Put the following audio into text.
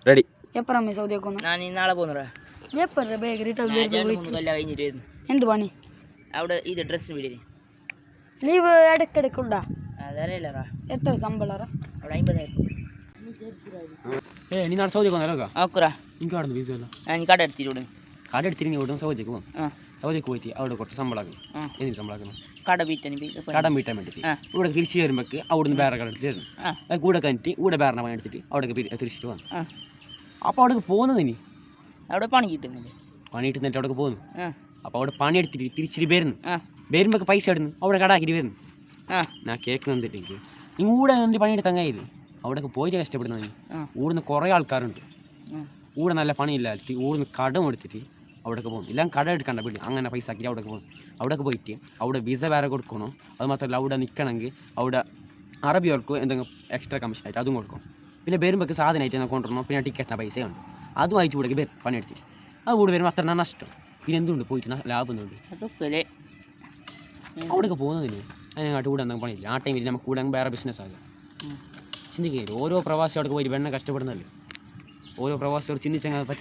Ready. എപ്പോഴാണ് സൗദിയൊക്കെ ഒന്ന്? ഞാൻ നാളെ പോകുന്നടാ. എപ്പോഴാ ബാഗ് റിട്ടേൺ കഴിഞ്ഞിട്ട് വരുന്നു. എന്ത് പണി അവിടെ ഇത് ഡ്രസ്സിന് വീട് ലീവ് ഇടയ്ക്കിടയ്ക്കുണ്ടാ? അതറിയില്ലറാ. എത്ര ശമ്പളറാ? അവിടെ 50,000. നീ നാളെ സൗദിക്ക് പോകുന്നല്ലോ? നോക്കുറാ, എനിക്ക് അവിടെ വിസ അല്ല. ഞാൻ കട എടുത്തിട്ട് കട എടുത്തിട്ട് ഇവിടെ സൗദിക്ക് പോകും. സൗദിക്ക് പോയിട്ട് അവിടെ കുറച്ച് ശമ്പളമാക്കണം. എന്തിനു ശമ്പളമാക്കണം? കട വീട്ടാൻ കടം വീട്ടാൻ വേണ്ടിയിട്ട്. ഇവിടെ തിരിച്ച് വരുമ്പോഴേക്ക് അവിടുന്ന് വേറെ കട എടുത്ത് തരുന്നു. അത് കൂടെ കഴിഞ്ഞിട്ട് ഇവിടെ വേറെ പണി എടുത്തിട്ട് അവിടേക്ക് തിരിച്ചിട്ട് വന്നു. അപ്പോൾ അവിടേക്ക് പോകുന്നത് ഇനി അവിടെ പണി കിട്ടുന്നില്ലേ? പണി കിട്ടുന്നിട്ട് അവിടേക്ക് പോകുന്നു. അപ്പോൾ അവിടെ പണി എടുത്തിട്ട് തിരിച്ചിട്ട് വരുന്നു. വരുമ്പോൾ പൈസ ഇടുന്നു, അവിടെ കടാക്കിയിട്ട് വരുന്നു. ഞാൻ കേൾക്കുന്നുണ്ടെങ്കിൽ ഇവിടെ എൻ്റെ പണിയെടുത്ത് അങ്ങായത് അവിടേക്ക് പോയിട്ട് കഷ്ടപ്പെടുന്നത്. ഇവിടുന്ന് കുറേ ആൾക്കാരുണ്ട്. ഇവിടെ നല്ല പണിയില്ലായിട്ട് ഇവിടുന്ന് കടം എടുത്തിട്ട് അവിടേക്ക് പോകുന്നു. എല്ലാം കട എടുക്കണ്ട വീട്ടിൽ അങ്ങനെ പൈസ ആക്കിയിട്ട് അവിടേക്ക് പോകുന്നു. അവിടേക്ക് പോയിട്ട് അവിടെ വിസ വേറെ കൊടുക്കണോ? അത് മാത്രമല്ല അവിടെ നിൽക്കണമെങ്കിൽ അവിടെ അറബികൾക്ക് എന്തെങ്കിലും എക്സ്ട്രാ കമ്മീഷനായിട്ട് അതും കൊടുക്കണം. പിന്നെ വരുമ്പോൾ സാധനമായിട്ട് എന്നാൽ കൊണ്ടുവരണം. പിന്നെ ടിക്കറ്റിന് പൈസയുണ്ട്, അതുമായിട്ട് ഇവിടേക്ക് വരും പണിയെടുത്തിട്ട്. അത് കൂടെ വരുമ്പോൾ അത്ര നഷ്ടം. പിന്നെ എന്തുകൊണ്ട് പോയിട്ട് ലാഭമൊന്നുണ്ട് അവിടേക്ക് പോകുന്നതിന്. അതിനങ്ങാട്ട് കൂടെ എന്തെങ്കിലും പണിയില്ല. ആ ടൈമിൽ നമുക്ക് കൂടെ വേറെ ബിസിനസ് ആകും. ചിന്തിക്കുകയില്ല. ഓരോ പ്രവാസി അവിടേക്ക് പോയിട്ട് വെണ്ണ കഷ്ടപ്പെടുന്നതല്ലേ. ഓരോ പ്രവാസിയോട് ചിന്തിച്ചങ്ങനെ പറ്റില്ല.